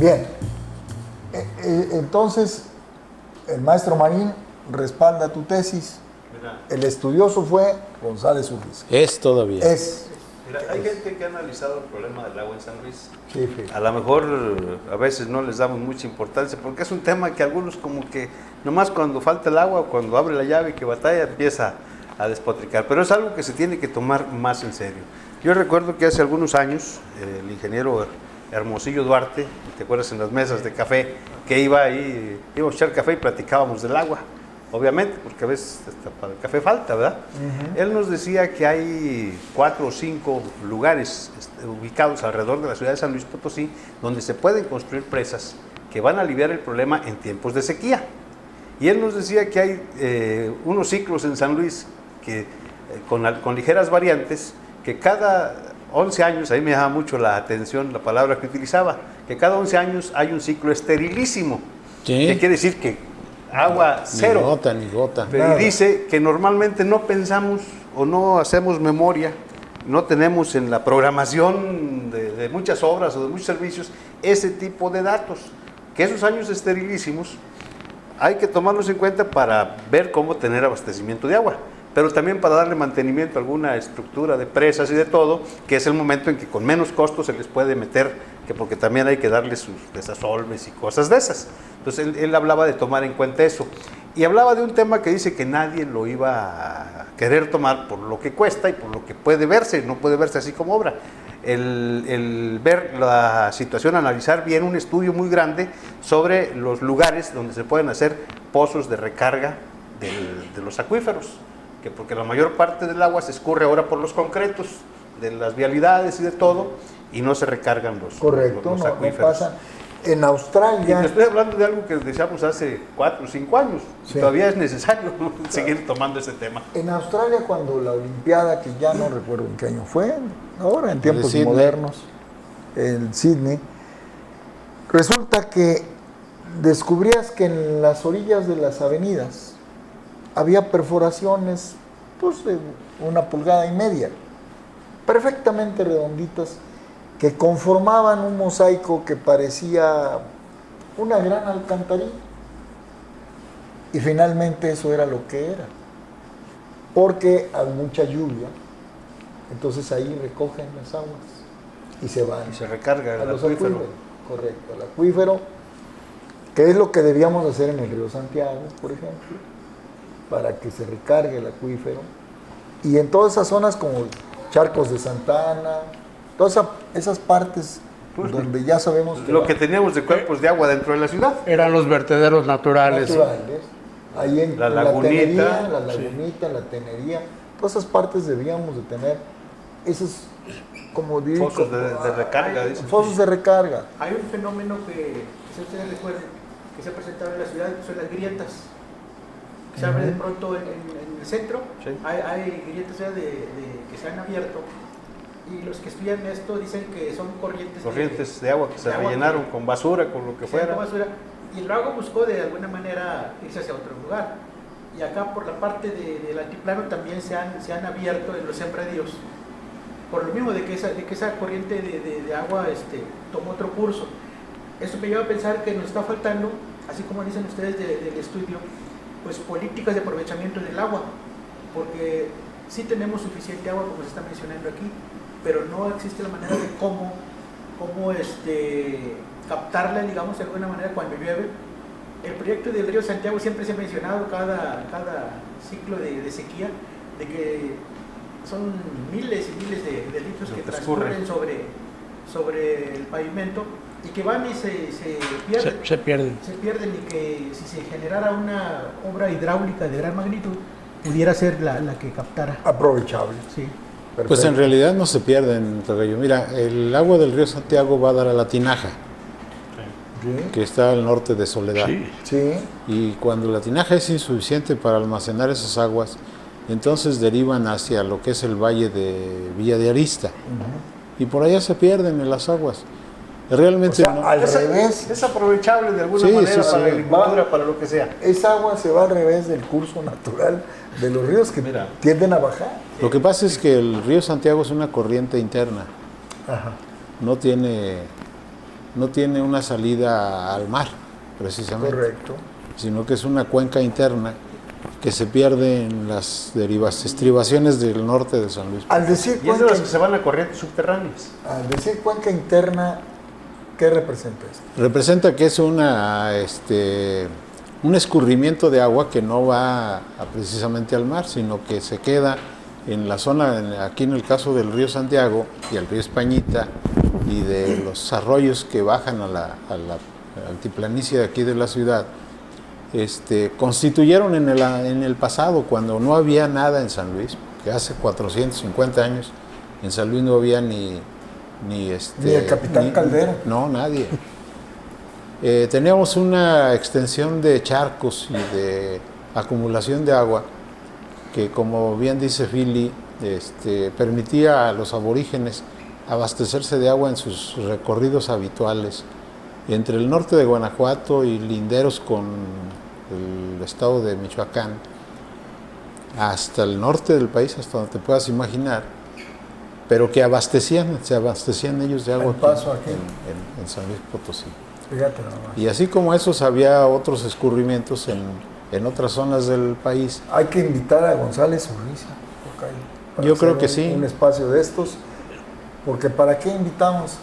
Bien, entonces el maestro Marín respalda tu tesis. Mira, El estudioso fue González Urriza. Es todavía. mira, hay gente que ha analizado el problema del agua en San Luis. Sí, sí. A lo mejor a veces no les damos mucha importancia porque es un tema que algunos como que nomás cuando falta el agua, cuando abre la llave y que batalla empieza a despotricar, pero es algo que se tiene que tomar más en serio. Yo recuerdo que hace algunos años el ingeniero Hermosillo Duarte, ¿te acuerdas en las mesas de café? Que íbamos a echar café y platicábamos del agua, obviamente, porque a veces hasta para el café falta, ¿verdad? Él nos decía que hay 4 o 5 lugares ubicados alrededor de la ciudad de San Luis Potosí donde se pueden construir presas que van a aliviar el problema en tiempos de sequía. Y él nos decía que hay unos ciclos en San Luis que, con ligeras variantes, que cada 11 años, ahí me llama mucho la atención la palabra que utilizaba, que cada 11 años hay un ciclo esterilísimo, Sí. que quiere decir que agua cero. Ni gota, ni gota. Pero dice que normalmente no pensamos o no hacemos memoria, no tenemos en la programación de muchas obras o de muchos servicios ese tipo de datos, que esos años esterilísimos hay que tomarlos en cuenta para ver cómo tener abastecimiento de agua, pero también para darle mantenimiento a alguna estructura de presas y de todo, que es el momento en que con menos costos se les puede meter, que porque también hay que darle sus desasolves y cosas de esas. Entonces él hablaba de tomar en cuenta eso, y hablaba de un tema que dice que nadie lo iba a querer tomar por lo que cuesta y por lo que puede verse, no puede verse así como obra. El ver la situación, analizar bien un estudio muy grande sobre los lugares donde se pueden hacer pozos de recarga de los acuíferos, que porque la mayor parte del agua se escurre ahora por los concretos de las vialidades y de todo, y no se recargan los Correcto, los no acuíferos. pasan. En Y te Australia, estoy hablando de algo que decíamos hace 4 o 5 años, y Sí. todavía es necesario seguir tomando ese tema. en Australia cuando la Olimpiada, que ya no recuerdo en qué año fue, ahora en tiempos Sydney. modernos, en Sydney, resulta que descubrías que en las orillas de las avenidas había perforaciones pues, de 1,5 pulgadas, perfectamente redonditas, que conformaban un mosaico que parecía una gran alcantarilla. Y finalmente eso era lo que era, porque hay mucha lluvia, entonces ahí recogen las aguas y se van Y se recarga a el los acuífero. acuíferos. Correcto, al acuífero, que es lo que debíamos hacer en el río Santiago, por ejemplo, para que se recargue el acuífero. Y en todas esas zonas como Charcos de Santa Ana, todas esas partes donde ya sabemos Lo que teníamos de cuerpos de agua dentro de la ciudad. Eran los vertederos naturales. naturales, ahí en La la lagunita, Tenería, la lagunita, la Tenería, todas esas partes debíamos de tener esos, como digo, Pozos de recarga, dicen. pozos de recarga. Hay un fenómeno que, si ustedes recuerden, que se ha presentado en la ciudad, que son las grietas. Se abre de pronto en el centro, Sí. hay grietas ya que se han abierto, y los que estudian esto dicen que son Corrientes de agua que se de agua rellenaron que- con basura, con lo que se llama fuera. basura, y el lago buscó de alguna manera irse hacia otro lugar. Y acá por la parte del altiplano también se han abierto en los sembradíos, por lo mismo de que esa corriente de agua tomó otro curso. Eso me lleva a pensar que nos está faltando, así como dicen ustedes del estudio, pues políticas de aprovechamiento del agua, porque sí tenemos suficiente agua como se está mencionando aquí, pero no existe la manera de cómo captarla, digamos, de alguna manera cuando llueve. El proyecto del río Santiago siempre se ha mencionado cada ciclo de sequía, de que son miles y miles de litros Lo que que transcurren sobre el pavimento y que van y se pierden. Se pierden. Se pierden, y que si se generara una obra hidráulica de gran magnitud, pudiera ser la que captara. Aprovechable. Sí. Pues Perfecto. en realidad no se pierden, Tocayo. Mira, el agua del río Santiago va a dar a la tinaja, que está al norte de Soledad. Sí, Y cuando la tinaja es insuficiente para almacenar esas aguas, entonces derivan hacia lo que es el valle de Villa de Arista. Y por allá se pierden en las aguas. Realmente O sea, no. al revés. Es aprovechable de alguna Sí, manera sí, para sí. la agricultura, para lo que sea. esa agua se va al revés del curso natural de los ríos que Mira. tienden a bajar. Lo que pasa es que el río Santiago es una corriente interna, Ajá. no tiene no tiene una salida al mar, precisamente. Correcto. Sino que es una cuenca interna que se pierde en las estribaciones del norte de San Luis. Al decir Y es de cuenca, las que se van a corrientes subterráneas. al decir cuenca interna, ¿qué representa esto? Representa que es un escurrimiento de agua que no va precisamente al mar, sino que se queda en la zona, aquí en el caso del río Santiago y el río Españita y de los arroyos que bajan a la altiplanicie de aquí de la ciudad, constituyeron en el pasado, cuando no había nada en San Luis, que hace 450 años en San Luis no había ni el Capitán Caldera. No, nadie. Teníamos una extensión de charcos y de acumulación de agua que, como bien dice Philly, permitía a los aborígenes abastecerse de agua en sus recorridos habituales entre el norte de Guanajuato y linderos con el estado de Michoacán, hasta el norte del país, hasta donde te puedas imaginar, pero que se abastecían ellos de agua El Paso aquí. en San Luis Potosí. Fíjate nada más. Y así como esos, había otros escurrimientos en otras zonas del país. Hay que invitar a González Urriza, tocayo, para Yo creo hacer que sí. un espacio de estos, porque ¿para qué invitamos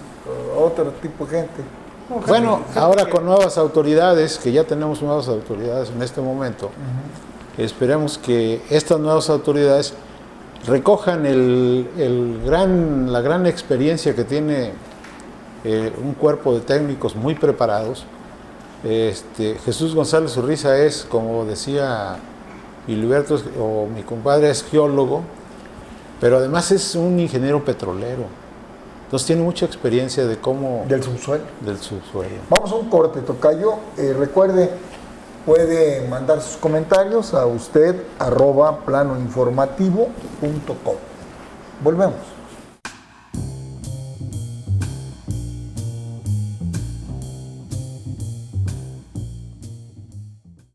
a otro tipo de gente? Bueno, ahora con nuevas autoridades, que ya tenemos nuevas autoridades en este momento, esperemos que estas nuevas autoridades recojan la gran experiencia que tiene un cuerpo de técnicos muy preparados. Jesús González Urriza es, como decía Filiberto, o mi compadre, es geólogo, pero además es un ingeniero petrolero. Entonces tiene mucha experiencia de cómo... Del subsuelo. Del subsuelo. Vamos a un corte, tocayo. Recuerde, puede mandar sus comentarios a usted @planoinformativo.com. Volvemos.